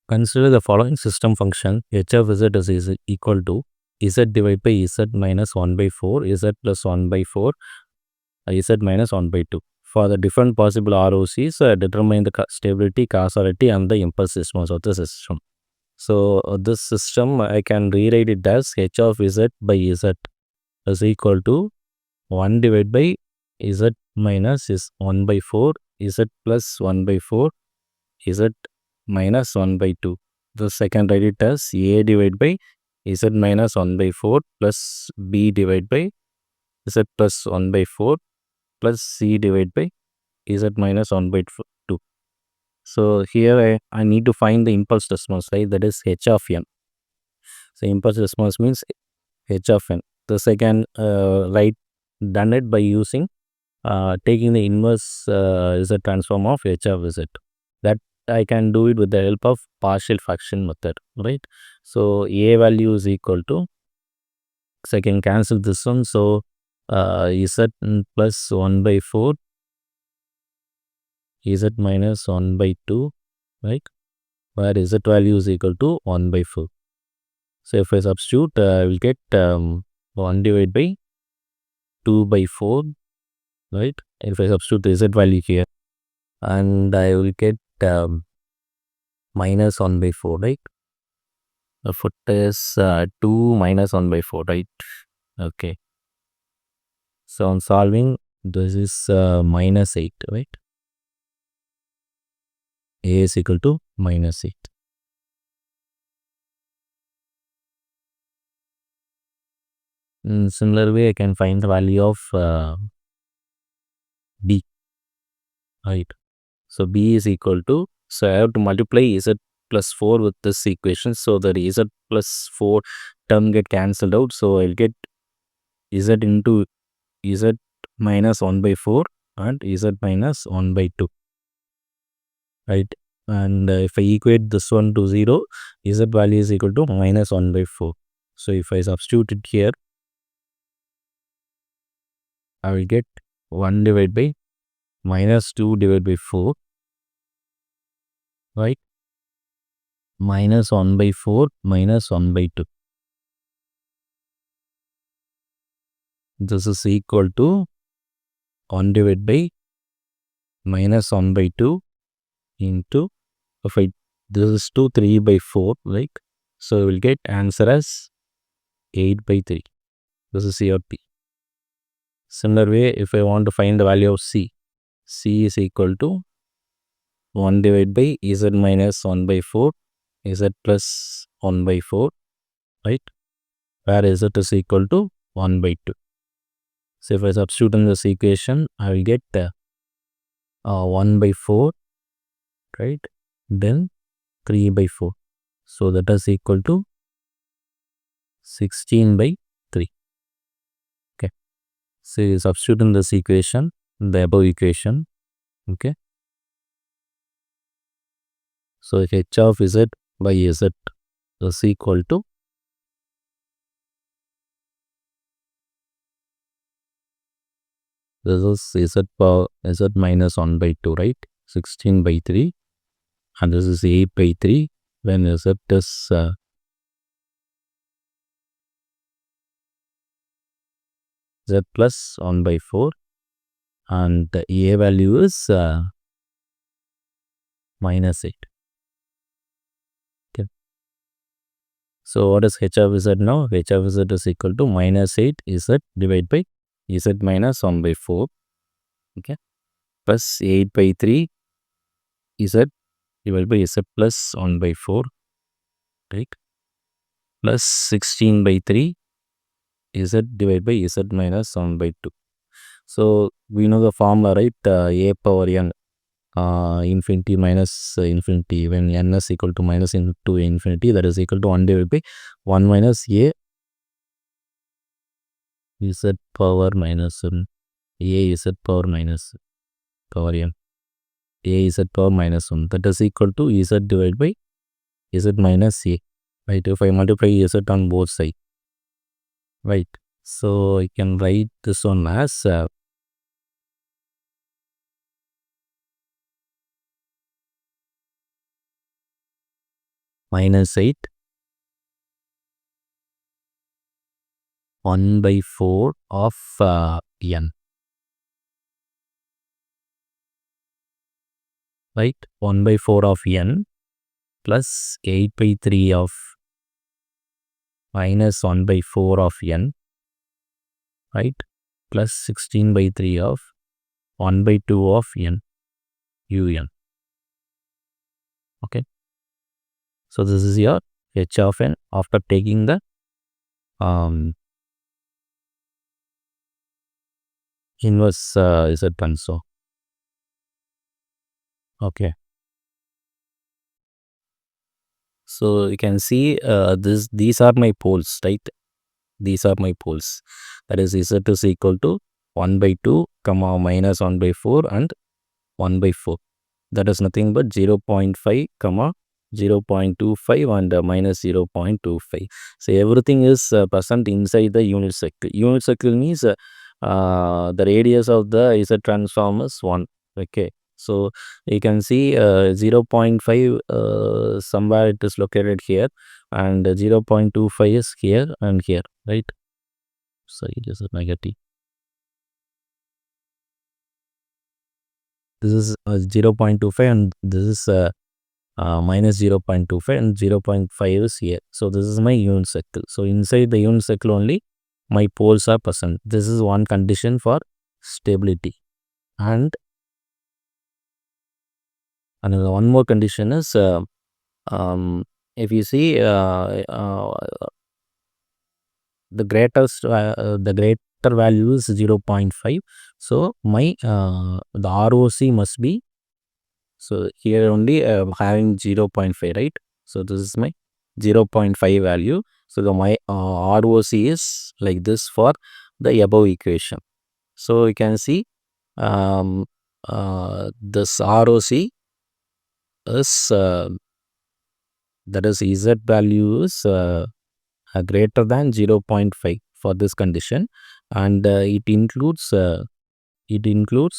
Consider the following system function. H of z is equal to z divided by z minus 1 by 4, z plus 1 by 4, z minus 1 by 2. For the different possible ROCs, determine the stability, causality, and the impulse response of the system. So, this system, I can rewrite it as h of z by z is equal to 1 divided by z minus is 1 by 4, z plus 1 by 4, z minus 1 by 2. The second write it as a divided by z minus 1 by 4 plus b divided by z plus 1 by 4 plus c divided by z minus 1 by 2. So here I need to find the impulse response, right? That is h of n. So impulse response means h of n. Thus I can done it by using taking the inverse z transform of h of z. That I can do it with the help of partial fraction method, right? So a value is equal to, so I can cancel this one. So z plus 1 by 4, z minus 1 by 2, right? Where z value is equal to 1 by 4. So if I substitute, I will get 1 divided by 2 by 4, right? If I substitute the z value here, and I will get minus 1 by 4, right? The foot is 2 minus 1 by 4, right? Okay. So on solving, this is minus 8, right? A is equal to minus 8. In similar way, I can find the value of b, right? So b is equal to, so I have to multiply z plus 4 with this equation, so that z plus 4 term get cancelled out. So I'll get z into z minus 1 by 4 and z minus 1 by 2, right? And if I equate this one to 0, z value is equal to minus 1 by 4. So if I substitute it here, I will get 1 divided by minus 2 divided by 4, right? Minus 1 by 4 minus 1 by 2. This is equal to 1 divided by minus 1 by 2 into, if I, this is 2, 3 by 4, right? So we will get answer as 8 by 3. This is C or P. Similar way, if I want to find the value of C, C is equal to 1 divided by z minus 1 by 4, z plus 1 by 4, right? Where z is equal to 1 by 2. So if I substitute in this equation, I will get 1 by 4, right? Then 3 by 4. So that is equal to 16 by 3. Okay. So you substitute in this equation, the above equation. Okay. So h of z by z is equal to, this is z power z minus 1 by 2, right? 16 by 3. And this is 8 by 3. When z is z plus 1 by 4. And the a value is minus 8. Okay. So what is h of z now? H of z is equal to minus 8 z divided by z minus 1 by 4. Okay. Plus 8 by 3 z divided by z plus 1 by 4. Right. Plus 16 by 3 z divided by z minus 1 by 2. So we know the formula, right? A power n infinity minus infinity, when n is equal to minus into infinity, that is equal to 1 divided by 1 minus a z power minus n, a z power minus power n, a z power minus 1, that is equal to z divided by z minus a, right? If I multiply z on both sides, right? So I can write this one as minus 8, 1 by 4 of n, right? 1 by 4 of n plus 8 by 3 of minus 1 by 4 of n, right? Plus 16 by 3 of 1 by 2 of n, un. Okay. So this is your h of n after taking the inverse Z transform. Okay. So you can see these are my poles, right? These are my poles. That is Z is equal to 1 by 2, comma minus 1 by 4 and 1 by 4. That is nothing but 0.5, comma 0.25 and minus 0.25. So everything is present inside the unit circle. Unit circle means the radius of the Z transform is 1. Okay. So you can see 0.5 somewhere it is located here, and 0.25 is here and here, right? So it is a negative. This is 0.25 and this is minus 0.25 and 0.5 is here. So this is my unit circle. So inside the unit circle only my poles are present. This is one condition for stability. And another one more condition is if you see the greater value is 0.5. So my the ROC must be, so here only having 0.5, right? So this is my 0.5 value. So the my ROC is like this for the above equation. So you can see this ROC is that is Z value is greater than 0.5 for this condition, and it includes unit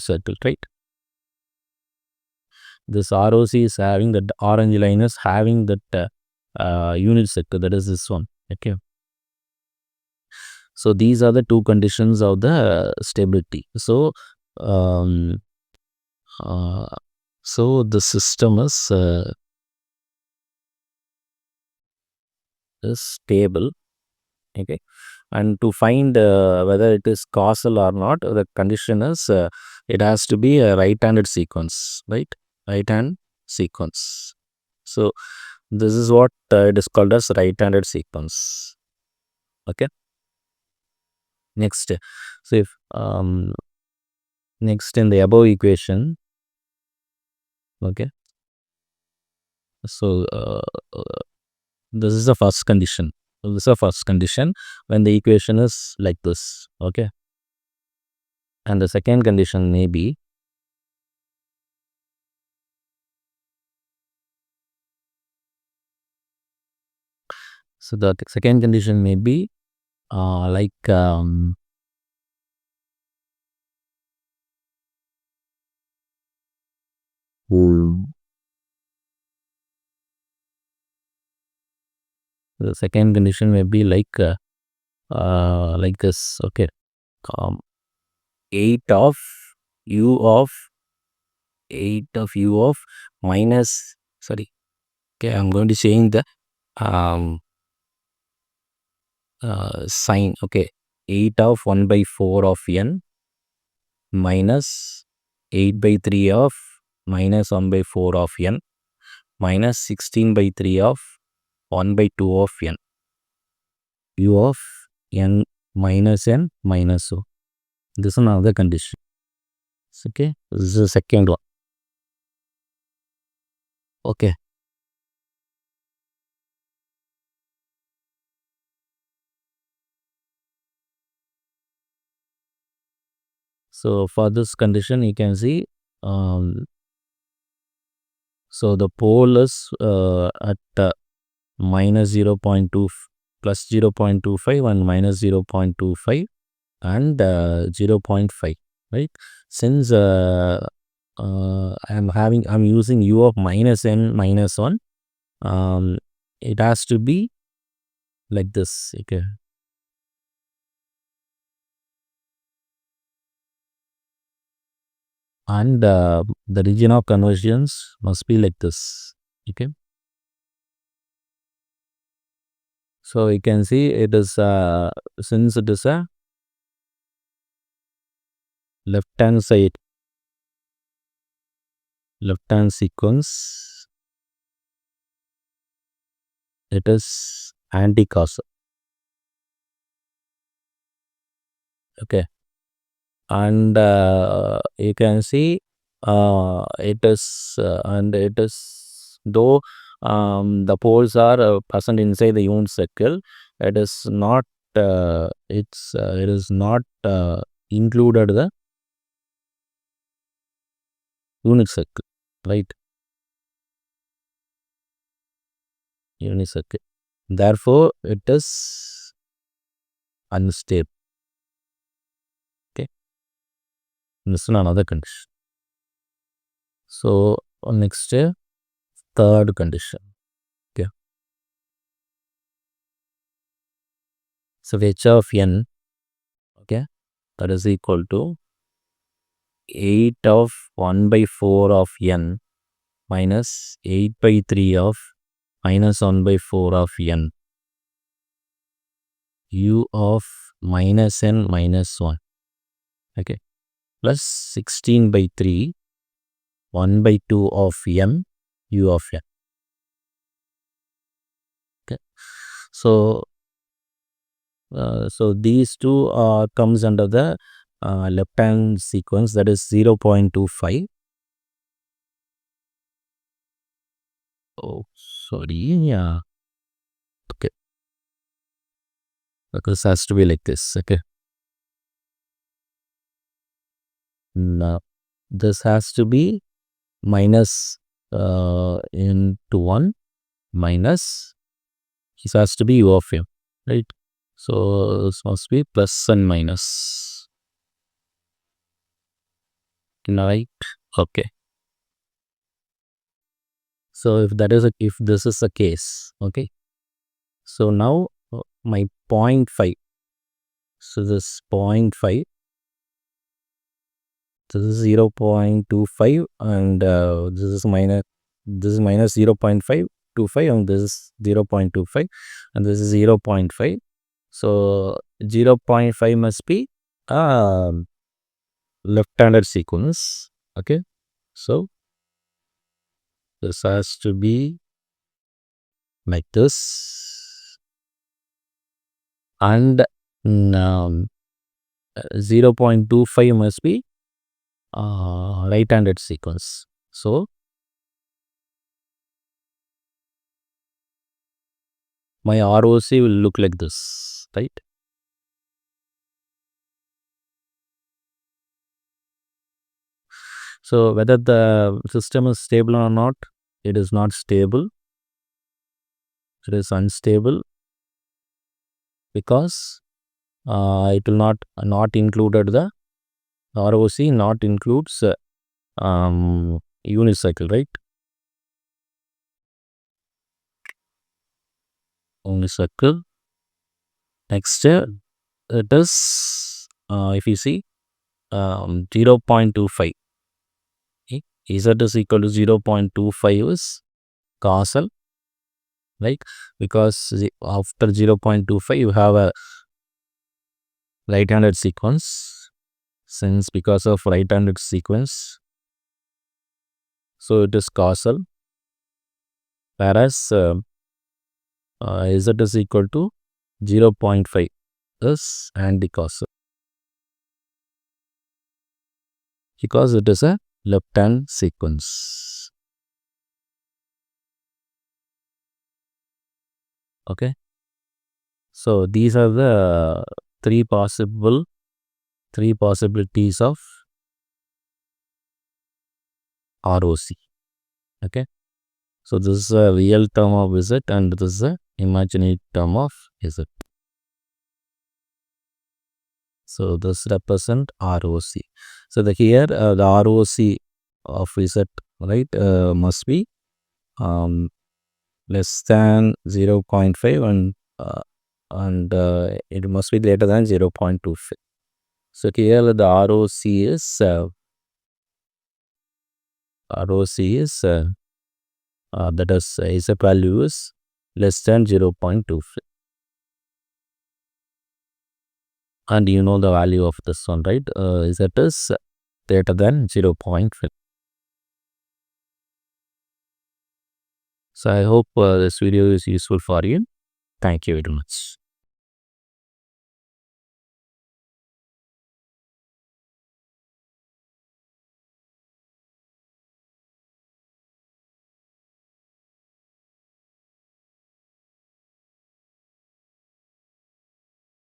circle, right? This ROC is having that orange line is having that unit circle, that is this one. Okay. So these are the two conditions of the stability. So so the system is stable. Okay. And to find whether it is causal or not, the condition is it has to be a right-handed sequence, right? Right-hand sequence. So this is what it is called as right-handed sequence. Okay. Next, so if next in the above equation, okay. So this is the first condition. So this is the first condition when the equation is like this. Okay. And the second condition may be, so the second condition may be like the second condition may be like this. Okay. 8 of u of 8 of u of minus, sorry. Okay, I'm going to change the sign. Okay, 8 of 1 by 4 of n minus 8 by 3 of minus 1 by 4 of n minus 16 by 3 of 1 by 2 of n. U of n minus n minus o. This is another condition. Okay, this is the second one. Okay. So for this condition, you can see, so the pole is at minus 0.2 plus 0.25 and minus 0.25 and 0.5, right? Since I'm using u of minus n minus 1. It has to be like this. Okay. And the region of convergence must be like this. Okay. So you can see it is since it is a left hand sequence, it is anti-causal. Okay. And you can see it is though the poles are present inside the unit circle, it is not it is not included the unit circle, right? Unit circle, therefore it is unstable. Okay, this is another condition. So next third condition. Okay, so h of n, okay, that is equal to 8 of 1 by 4 of n minus 8 by 3 of minus 1 by 4 of n, u of minus n minus 1, okay, plus 16 by 3 1 by 2 of m u of n. Okay, so so these two comes under the left hand sequence, that is 0.25. Oh, sorry, yeah. Okay, because it has to be like this. Okay, now this has to be minus into 1 minus, this has to be u of m, right? So this must be plus and minus, right? Okay, so if this is the case, okay, so now my 0.5, so this 0.5, this is 0.25, and this is minus 0.525, and this is 0.25, and this is 0.5. So 0.5 must be left-handed sequence. Okay, so this has to be like this, and um, 0.25 must be right-handed sequence. So my ROC will look like this, right? So whether the system is stable or not, it is not stable. It is unstable because it will not included the ROC, not includes unicycle, right? Unicycle. Next, it is if you see 0.25. Okay. Z is equal to 0.25 is causal, right? Because after 0.25 you have a right-handed sequence. Since because of right-handed sequence, so it is causal, whereas Z is equal to 0.5 is anti-causal because it is a left-hand sequence. Okay, so these are the three possibilities of ROC. Okay, so this is a real term of Z and this is a imaginary term of Z. So this represent ROC. So here the ROC of z, right, must be less than 0.5 and it must be greater than 0.25. So here the ROC is that is a value is less than 0.25, and you know the value of this one, right? Z is greater than 0.5. So I hope this video is useful for you. Thank you very much.